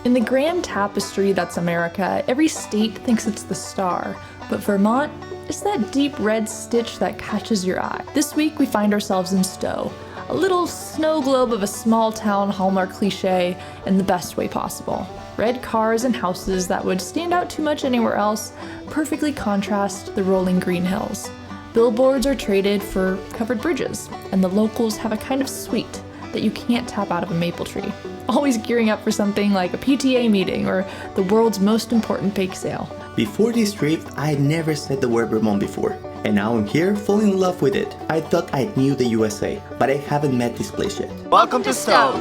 In the grand tapestry that's America, every state thinks it's the star, but Vermont is that deep red stitch that catches your eye. This week we find ourselves in Stowe, a little snow globe of a small town Hallmark cliche in the best way possible. Red cars and houses that would stand out too much anywhere else perfectly contrast the rolling green hills. Billboards are traded for covered bridges, and the locals have a kind of sweet that you can't tap out of a maple tree. Always gearing up for something like a PTA meeting or the world's most important bake sale. Before this trip, I had never said the word Vermont before, and now I'm here falling in love with it. I thought I knew the USA, but I haven't met this place yet. Welcome to Stowe!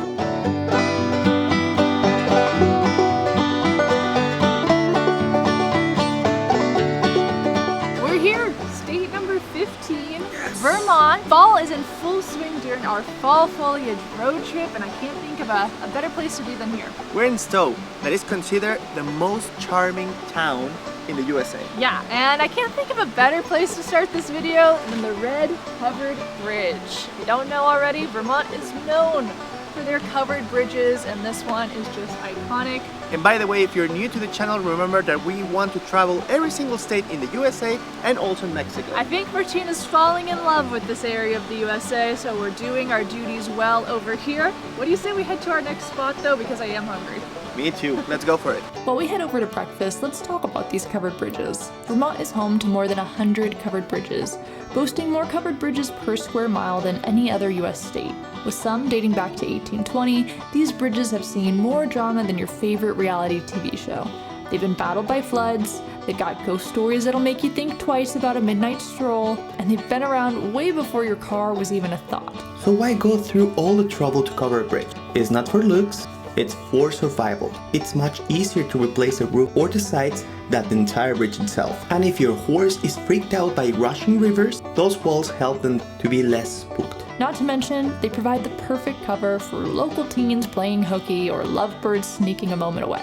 We're here, state number 15, Vermont. Fall is in full swing during our fall foliage road trip, and I can't think of a better place to be than here. We're in Stowe, that is considered the most charming town in the USA. Yeah, and I can't think of a better place to start this video than the red covered bridge. If you don't know already, Vermont is known for their covered bridges, and this one is just iconic. And by the way, if you're new to the channel, remember that we want to travel every single state in the USA and also Mexico. I think Martina's falling in love with this area of the USA, so we're doing our duties well over here. What do you say we head to our next spot though, because I am hungry. Me too, let's go for it. While we head over to breakfast, let's talk about these covered bridges. Vermont is home to more than 100 covered bridges, boasting more covered bridges per square mile than any other US state. With some dating back to 1820, these bridges have seen more drama than your favorite reality TV show. They've been battled by floods, they've got ghost stories that'll make you think twice about a midnight stroll, and they've been around way before your car was even a thought. So why go through all the trouble to cover a bridge? It's not for looks, it's for survival. It's much easier to replace the roof or the sides than the entire bridge itself. And if your horse is freaked out by rushing rivers, those walls help them to be less spooked. Not to mention, they provide the perfect cover for local teens playing hooky or lovebirds sneaking a moment away.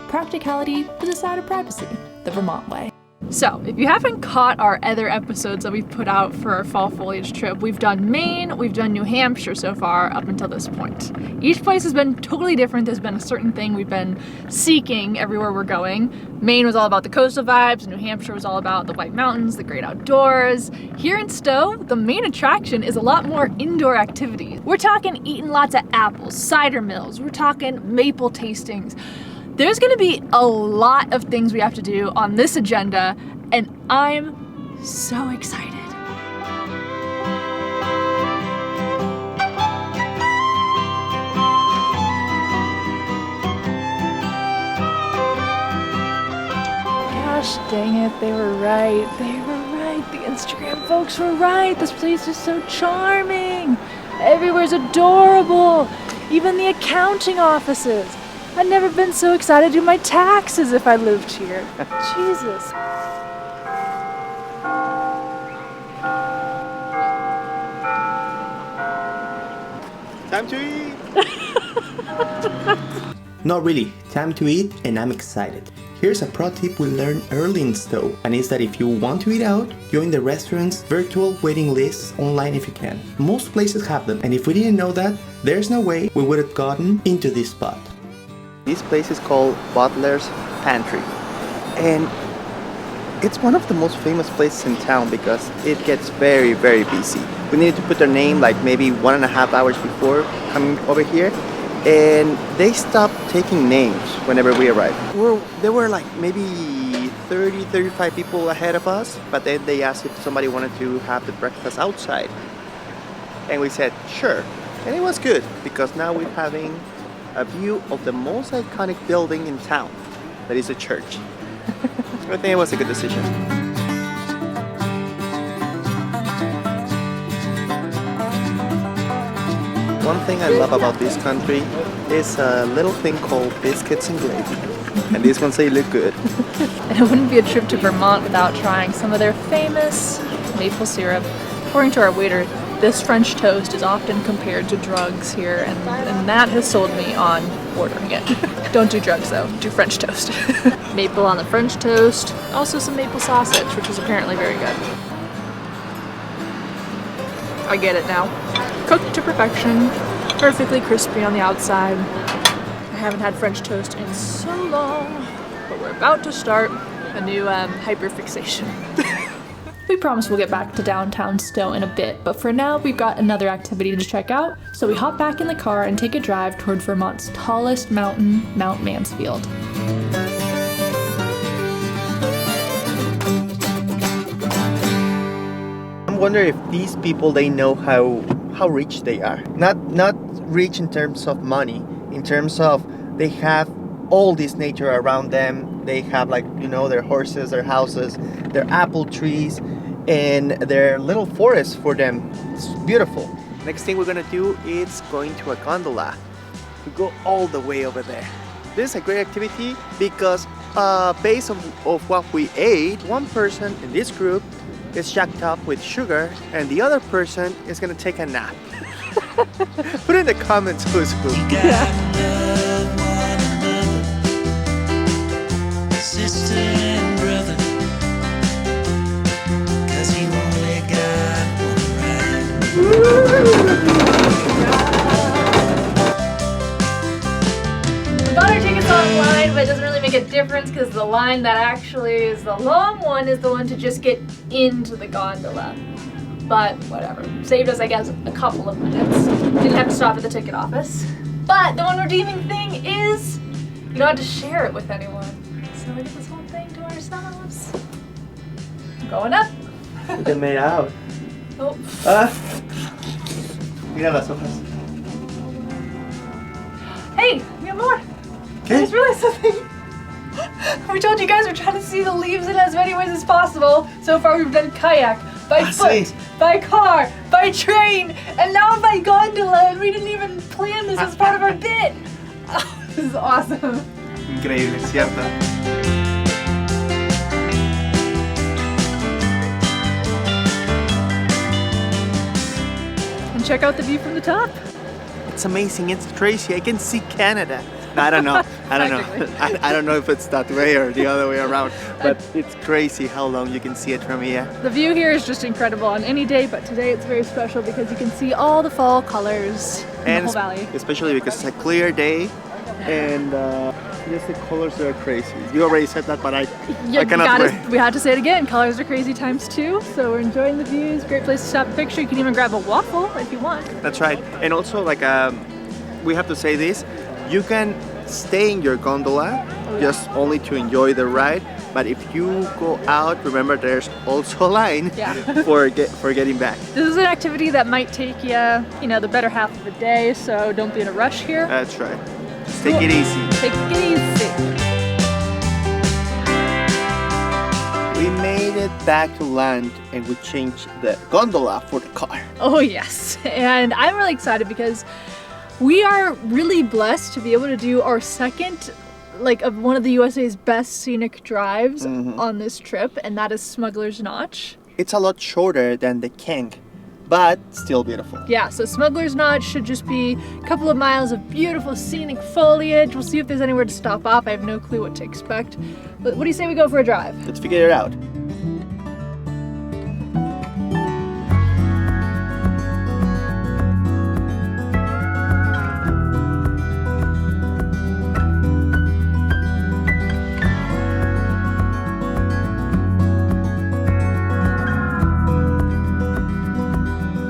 Practicality with a side of privacy, the Vermont way. So, if you haven't caught our other episodes that we've put out for our fall foliage trip, we've done Maine, we've done New Hampshire so far up until this point. Each place has been totally different. There's been a certain thing we've been seeking everywhere we're going. Maine was all about the coastal vibes, New Hampshire was all about the White Mountains, the great outdoors. Here in Stowe, the main attraction is a lot more indoor activities. We're talking eating lots of apples, cider mills, we're talking maple tastings. There's gonna be a lot of things we have to do on this agenda, and I'm so excited. Gosh dang it, they were right. They were right. The Instagram folks were right. This place is so charming. Everywhere's adorable. Even the accounting offices. I'd never been so excited to do my taxes if I lived here. Jesus. Time to eat! Not really, time to eat, and I'm excited. Here's a pro tip we learned early in Stowe, and is that if you want to eat out, join the restaurant's virtual waiting lists online if you can. Most places have them, and if we didn't know that, there's no way we would have gotten into this spot. This place is called Butler's Pantry, and it's one of the most famous places in town because it gets very, very busy. We needed to put their name like maybe 1.5 hours before coming over here, and they stopped taking names whenever we arrived. There were like maybe 30-35 people ahead of us, but then they asked if somebody wanted to have the breakfast outside, and we said sure, and it was good because now we're having a view of the most iconic building in town, that is a church. I think it was a good decision. One thing I love about this country is a little thing called biscuits and gravy. And these ones, they look good. And it wouldn't be a trip to Vermont without trying some of their famous maple syrup. According to our waiter, this French toast is often compared to drugs here, and that has sold me on ordering it. Don't do drugs though, do French toast. Maple on the French toast, also some maple sausage, which is apparently very good. I get it now. Cooked to perfection, perfectly crispy on the outside. I haven't had French toast in so long, but we're about to start a new hyperfixation. We promise we'll get back to downtown Stowe in a bit, but for now we've got another activity to check out, so we hop back in the car and take a drive toward Vermont's tallest mountain, Mount Mansfield. I wonder if these people, they know how rich they are. Not rich in terms of money, in terms of they have all this nature around them. They have, like, you know, their horses, their houses, their apple trees, and their little forest for them. It's beautiful. Next thing we're gonna do is going to a gondola. We go all the way over there. This is a great activity because based on what we ate, one person in this group is jacked up with sugar and the other person is gonna take a nap. Put in the comments who's who. Sister and brother, 'cause you only got one The Butler ticket's online, but it doesn't really make a difference because the line that actually is the long one is the one to just get into the gondola. But whatever. Saved us, I guess, a couple of minutes. Didn't have to stop at the ticket office. But the one redeeming thing is you don't have to share it with anyone. So we get this whole thing to ourselves. Going up. They made out. Oh. Mira las hojas. Hey, we have more. I just realized something. We told you guys we're trying to see the leaves in as many ways as possible. So far we've done kayak, by foot, by car, by train, and now by gondola, and we didn't even plan this as part of our bit. Oh, this is awesome. Increíble, ¿cierto? And check out the view from the top. It's amazing. It's crazy. I can see Canada. No, I don't know. I don't know. I don't know if it's that way or the other way around. But it's crazy how long you can see it from here. The view here is just incredible on any day, but today it's very special because you can see all the fall colors in the whole valley. Especially because it's a clear day, and just the colors are crazy. You already said that, but I cannot wait. We had to say it again. Colors are crazy times two. So we're enjoying the views. Great place to stop a picture. You can even grab a waffle if you want. That's right. And also, like, we have to say this. You can stay in your gondola just only to enjoy the ride, but if you go out, remember there's also a line for getting back. This is an activity that might take you know, the better half of the day, so don't be in a rush here. That's right. Just take it easy. Take it easy. We made it back to land and we changed the gondola for the car. Oh yes, and I'm really excited because we are really blessed to be able to do our second, like, of one of the USA's best scenic drives on this trip, and that is Smuggler's Notch. It's a lot shorter than the King, but still beautiful. Yeah, so Smuggler's Notch should just be a couple of miles of beautiful scenic foliage. We'll see if there's anywhere to stop off. I have no clue what to expect. But what do you say we go for a drive? Let's figure it out.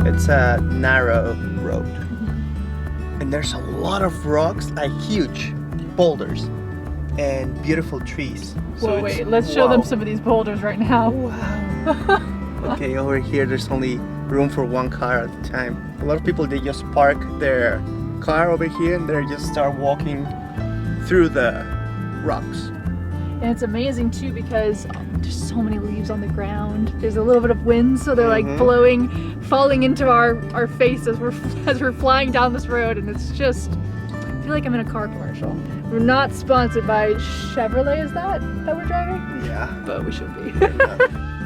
It's a narrow road, and there's a lot of rocks, like huge boulders and beautiful trees. Whoa, wait, let's show them some of these boulders right now. Wow. Okay, over here there's only room for one car at a time. A lot of people, they just park their car over here and they just start walking through the rocks. And it's amazing too because there's so many leaves on the ground. There's a little bit of wind, so they're like blowing, falling into our face as we're flying down this road, and it's just, I feel like I'm in a car commercial. We're not sponsored by Chevrolet, is that we're driving? Yeah. But we should be.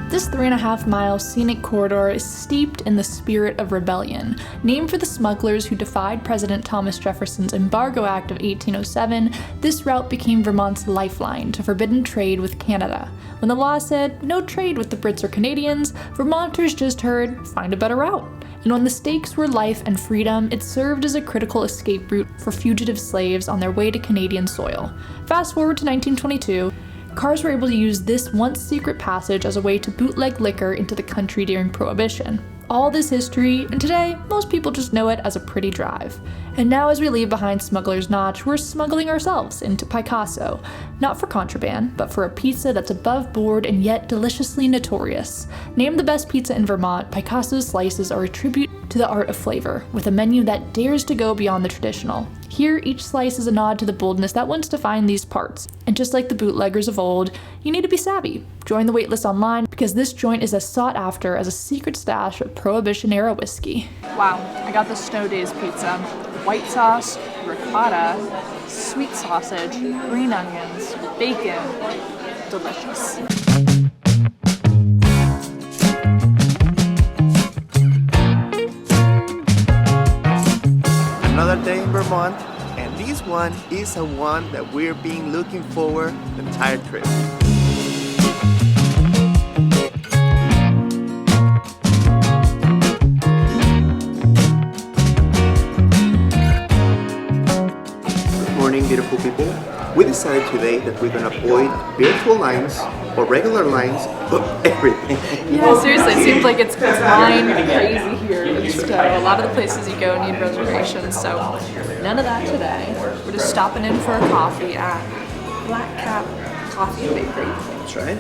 This 3.5-mile scenic corridor is steeped in the spirit of rebellion. Named for the smugglers who defied President Thomas Jefferson's Embargo Act of 1807, this route became Vermont's lifeline to forbidden trade with Canada. When the law said no trade with the Brits or Canadians, Vermonters just heard, find a better route. And when the stakes were life and freedom, it served as a critical escape route for fugitive slaves on their way to Canadian soil. Fast forward to 1922, cars were able to use this once secret passage as a way to bootleg liquor into the country during Prohibition. All this history, and today, most people just know it as a pretty drive. And now as we leave behind Smuggler's Notch, we're smuggling ourselves into Piecasso. Not for contraband, but for a pizza that's above board and yet deliciously notorious. Named the best pizza in Vermont, Piecasso's slices are a tribute to the art of flavor, with a menu that dares to go beyond the traditional. Here, each slice is a nod to the boldness that once defined these parts. And just like the bootleggers of old, you need to be savvy. Join the waitlist online because this joint is as sought after as a secret stash of Prohibition-era whiskey. Wow, I got the Snow Days pizza. White sauce, ricotta, sweet sausage, green onions, bacon. Delicious. Another day in Vermont, and this one is a one that we're been looking forward the entire trip. Good morning, beautiful people. We decided today that we're gonna avoid virtual lines or regular lines of everything. Yeah, seriously, it seems like it's line crazy here in Stowe. A lot of the places you go need reservations, so none of that today. We're just stopping in for a coffee at Black Cap Coffee and Bakery. That's right.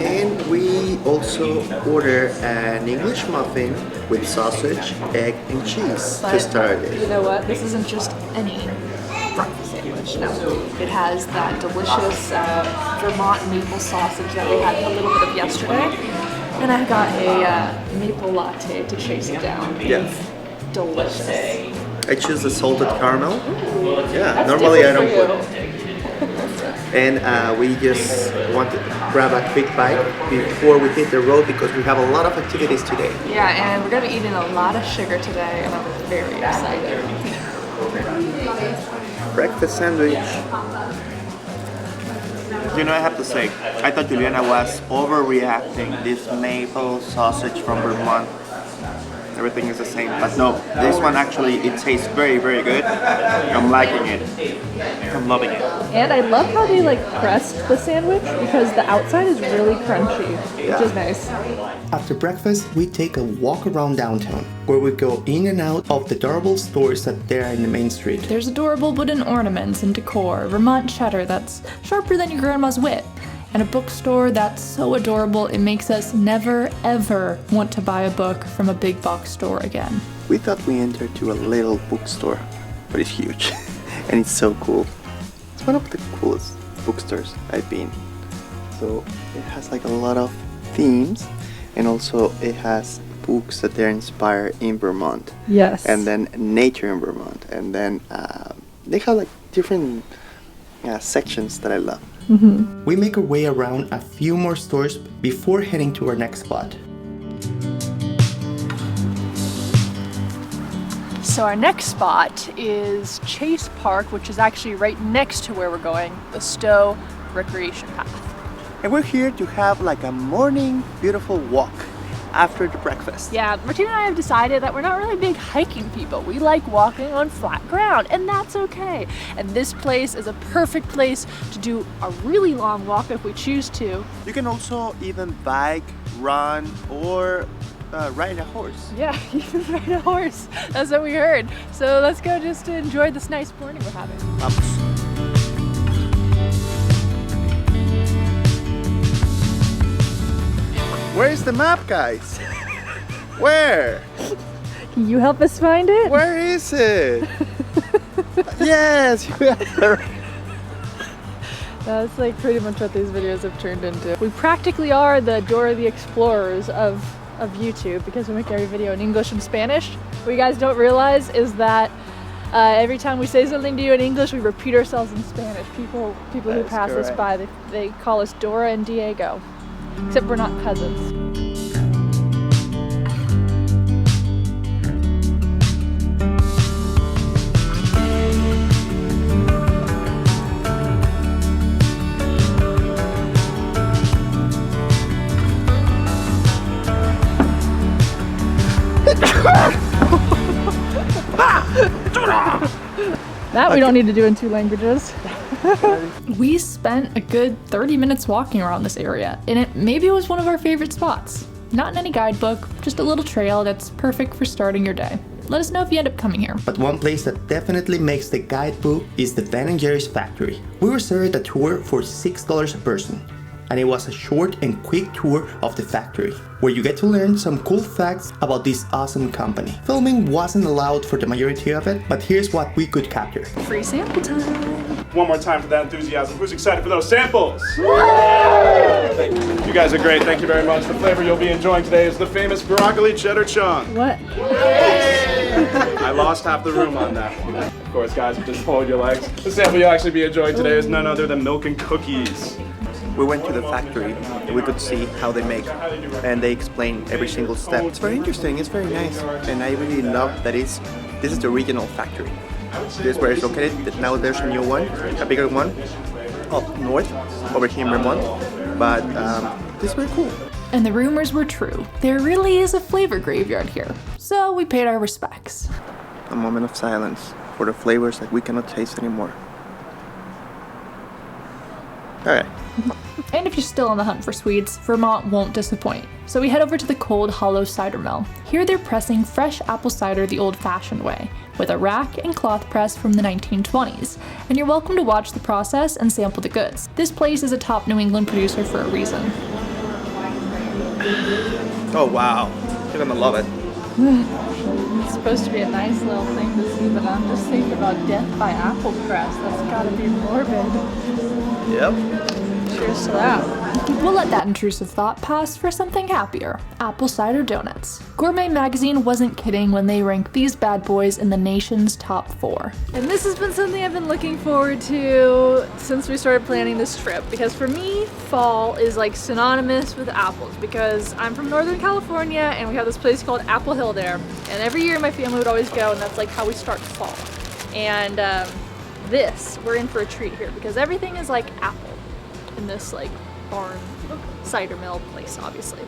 And we also order an English muffin with sausage, egg, and cheese to start You it. know what? This isn't just any breakfast sandwich. No, it has that delicious Vermont maple sausage that we had a little bit of yesterday, and I got a maple latte to chase it down. Yes. Delicious. I choose the salted caramel. Yeah, That's normally I different don't for put. And we just want to grab a quick bite before we hit the road because we have a lot of activities today. Yeah, and we're gonna be eating a lot of sugar today, and I'm very excited. Breakfast sandwich. You know, I have to say, I thought Juliana was overreacting. This maple sausage from Vermont, everything is the same. But no, this one actually, it tastes very, very good. I'm liking it. I'm loving it. And I love how they pressed the sandwich because the outside is really crunchy, which is nice. After breakfast, we take a walk around downtown, where we go in and out of the adorable stores that there are in the main street. There's adorable wooden ornaments and decor, Vermont cheddar that's sharper than your grandma's wit, and a bookstore that's so adorable it makes us never ever want to buy a book from a big box store again. We thought we entered to a little bookstore, but it's huge and it's so cool. It's one of the coolest bookstores I've been. So it has a lot of themes, and also it has books that they're inspired in Vermont. Yes. And then nature in Vermont, and then they have different sections that I love. We make our way around a few more stores before heading to our next spot. So our next spot is Chase Park, which is actually right next to where we're going, the Stowe Recreation Path. And we're here to have a morning beautiful walk after the breakfast. Yeah, Martina and I have decided that we're not really big hiking people. We like walking on flat ground, and that's okay. And this place is a perfect place to do a really long walk if we choose to. You can also even bike, run, or ride a horse. Yeah, you can ride a horse. That's what we heard. So let's go just to enjoy this nice morning we're having. Vamos. Where's the map, guys? Where? Can you help us find it? Where is it? Yes, you have the... That's pretty much what these videos have turned into. We practically are the Dora the Explorers of YouTube because we make every video in English and Spanish. What you guys don't realize is that every time we say something to you in English, we repeat ourselves in Spanish. People who pass us by, they call us Dora and Diego. Except we're not cousins. That we don't need to do in 2 languages. We spent a good 30 minutes walking around this area, and it maybe was one of our favorite spots. Not in any guidebook, just a little trail that's perfect for starting your day. Let us know if you end up coming here. But one place that definitely makes the guidebook is the Ben & Jerry's factory. We reserved a tour for $6 a person, and it was a short and quick tour of the factory, where you get to learn some cool facts about this awesome company. Filming wasn't allowed for the majority of it, but here's what we could capture. Free sample time. One more time for that enthusiasm. Who's excited for those samples? You guys are great. Thank you very much. The flavor you'll be enjoying today is the famous broccoli cheddar chunk. What? I lost half the room on that. Of course, guys, just hold your legs. The sample you'll actually be enjoying today is none other than milk and cookies. We went to the factory and we could see how they make, and they explain every single step. It's very interesting, it's very nice, and I really love that this is the original factory. This is where it's located. Now there's a new one, a bigger one, up north, over here in Vermont, but this is very cool. And the rumors were true. There really is a flavor graveyard here. So we paid our respects. A moment of silence for the flavors that we cannot taste anymore. Alright. And if you're still on the hunt for sweets, Vermont won't disappoint. So we head over to the cold, hollow cider mill. Here they're pressing fresh apple cider the old-fashioned way, with a rack and cloth press from the 1920s. And you're welcome to watch the process and sample the goods. This place is a top New England producer for a reason. Oh wow, you're gonna love it. It's supposed to be a nice little thing to see, but I'm just thinking about death by apple press. That's gotta be morbid. Yep. Cheers to that. We'll let that intrusive thought pass for something happier. Apple cider donuts. Gourmet magazine wasn't kidding when they ranked these bad boys in the nation's top 4. And this has been something I've been looking forward to since we started planning this trip, because for me, fall is like synonymous with apples, because I'm from Northern California and we have this place called Apple Hill there. And every year my family would always go, and that's like how we start fall. And we're in for a treat here because everything is like apple in this like barn cider mill place, obviously.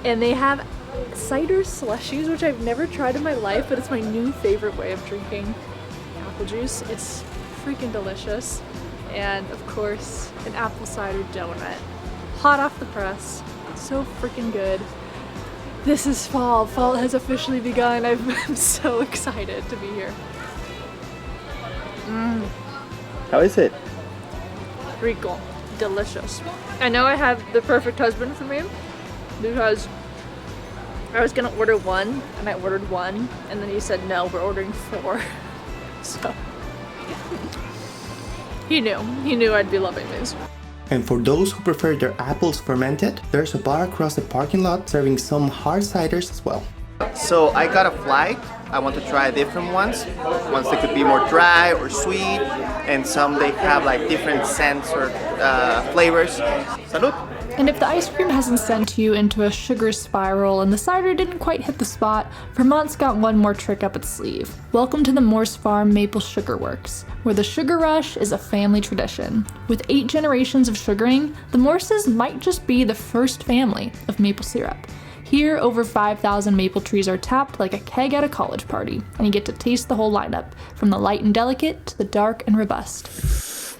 And they have cider slushies, which I've never tried in my life, but it's my new favorite way of drinking apple juice. It's freaking delicious. And of course, an apple cider donut, hot off the press, so freaking good. This is fall. Fall has officially begun. I'm so excited to be here. How is it? Rico. Delicious. I know I have the perfect husband for me because I was gonna order one and I ordered one and then he said no, we're ordering 4. So he knew I'd be loving these. And for those who prefer their apples fermented, there's a bar across the parking lot serving some hard ciders as well. So I got a flight. I want to try different ones. Ones that could be more dry or sweet, and some they have like different scents or flavors. Salud! And if the ice cream hasn't sent you into a sugar spiral and the cider didn't quite hit the spot, Vermont's got one more trick up its sleeve. Welcome to the Morse Farm Maple Sugarworks, where the sugar rush is a family tradition. With 8 generations of sugaring, the Morses might just be the first family of maple syrup. Here, over 5,000 maple trees are tapped like a keg at a college party, and you get to taste the whole lineup, from the light and delicate to the dark and robust.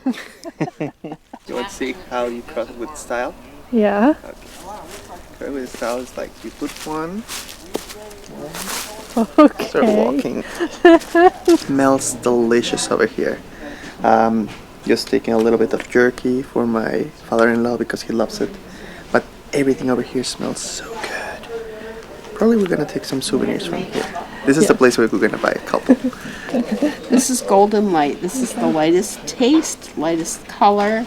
You want to see how you cut it with style? Yeah. Okay, with style is like you put one, Okay. start walking. Smells delicious over here. Just taking a little bit of jerky for my father-in-law because he loves it. But everything over here smells so good. Probably we're gonna take some souvenirs from here. This is the place where we're gonna buy a couple. This is Golden Light. This is the lightest taste, lightest color.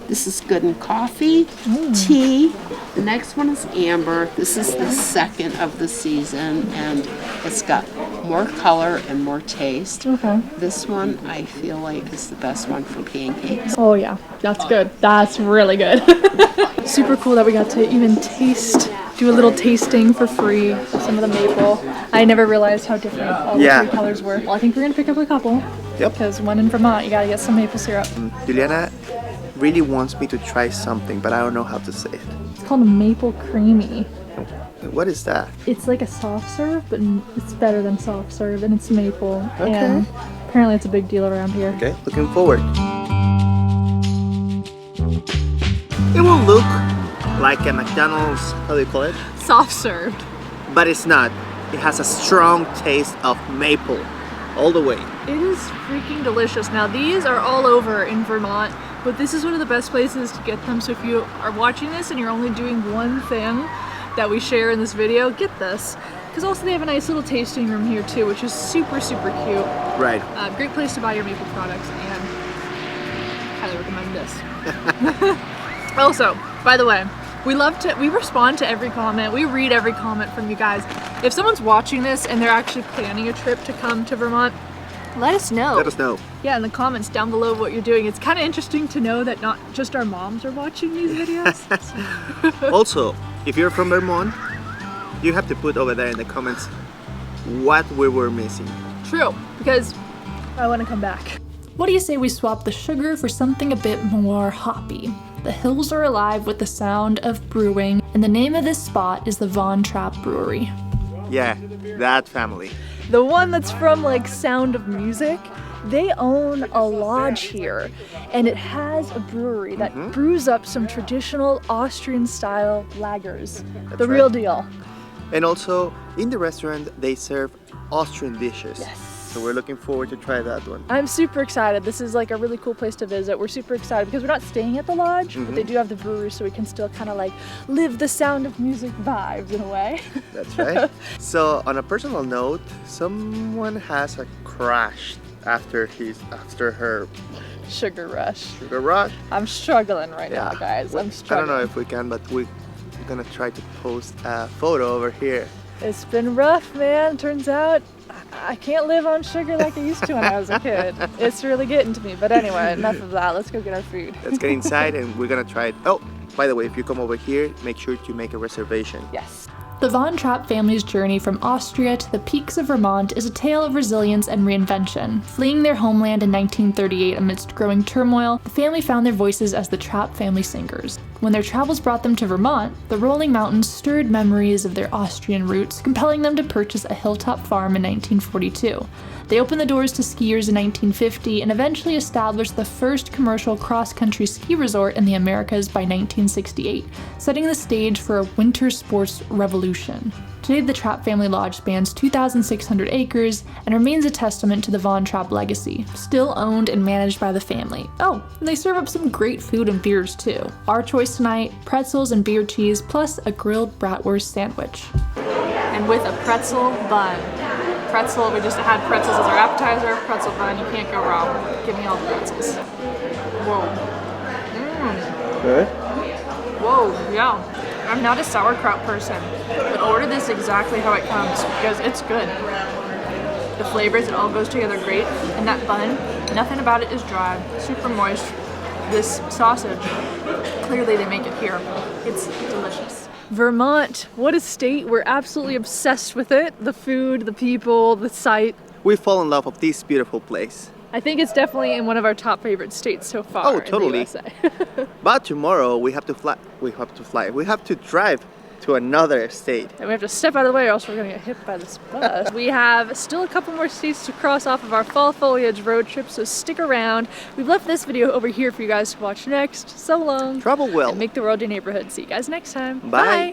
This is good in coffee, tea. The next one is Amber. This is the second of the season, and it's got more color and more taste. Okay. This one I feel like is the best one for pancakes. Oh yeah, that's good. That's really good. Super cool that we got to even do a little tasting for free of some of the maple. I never realized how different all the 3 colors were. Well, I think we're gonna pick up a couple. Yep. Because when in Vermont, you gotta get some maple syrup. Juliana really wants me to try something, but I don't know how to say it. It's called a maple creamy. What is that? It's like a soft serve, but it's better than soft serve, and it's maple. Okay. And Apparently it's a big deal around here. Okay, looking forward. It will look like a McDonald's, how do you call it? Soft served. But it's not. It has a strong taste of maple all the way. It is freaking delicious. Now these are all over in Vermont, but this is one of the best places to get them. So if you are watching this and you're only doing one thing that we share in this video, get this. Because also they have a nice little tasting room here too, which is super, super cute. Right. Great place to buy your maple products, and highly recommend this. Also, by the way, we respond to every comment. We read every comment from you guys. If someone's watching this and they're actually planning a trip to come to Vermont, let us know. Let us know. Yeah, in the comments down below what you're doing. It's kind of interesting to know that not just our moms are watching these videos. Also, if you're from Vermont, you have to put over there in the comments what we were missing. True, because I want to come back. What do you say we swap the sugar for something a bit more hoppy? The hills are alive with the sound of brewing, and the name of this spot is the Trapp Brewery. Yeah, that family. The one that's from like Sound of Music, they own a lodge here, and it has a brewery that brews up some traditional Austrian style lagers. The real deal. And also, in the restaurant, they serve Austrian dishes. Yes. So we're looking forward to try that one. I'm super excited. This is like a really cool place to visit. We're super excited because we're not staying at the lodge, but they do have the brewery, so we can still kind of like live the Sound of Music vibes in a way. That's right. So on a personal note, someone has a crash after her Sugar rush. sugar rush. I'm struggling right now, guys. I'm I struggling. don't know if we can, but we're gonna try to post a photo over here. It's been rough, man. Turns out I can't live on sugar like I used to when I was a kid. It's really getting to me. But anyway, enough of that. Let's go get our food. Let's get inside and we're gonna try it. Oh, by the way, if you come over here, make sure to make a reservation. Yes. The Trapp family's journey from Austria to the peaks of Vermont is a tale of resilience and reinvention. Fleeing their homeland in 1938 amidst growing turmoil, the family found their voices as the Trapp family singers. When their travels brought them to Vermont, the rolling mountains stirred memories of their Austrian roots, compelling them to purchase a hilltop farm in 1942. They opened the doors to skiers in 1950 and eventually established the first commercial cross-country ski resort in the Americas by 1968, setting the stage for a winter sports revolution. Today, the Trapp family lodge spans 2,600 acres and remains a testament to the Trapp legacy, still owned and managed by the family. Oh, and they serve up some great food and beers too. Our choice tonight, pretzels and beer cheese, plus a grilled bratwurst sandwich. And with a pretzel bun. Pretzel, we just had pretzels as our appetizer. Pretzel bun, you can't go wrong. Give me all the pretzels. Whoa. Good. Whoa, yeah. I'm not a sauerkraut person, but order this exactly how it comes because it's good. The flavors, it all goes together great. And that bun, nothing about it is dry, super moist. This sausage, clearly they make it here. It's delicious. Vermont, what a state. We're absolutely obsessed with it. The food, the people, the site. We fall in love with this beautiful place. I think it's definitely in one of our top favorite states so far. Oh, totally. In the USA. But tomorrow we have to fly. We have to drive to another state. And we have to step out of the way or else we're gonna get hit by this bus. We have still a couple more states to cross off of our fall foliage road trip, so stick around. We've left this video over here for you guys to watch next. So long. Travel well. And make the world your neighborhood. See you guys next time. Bye.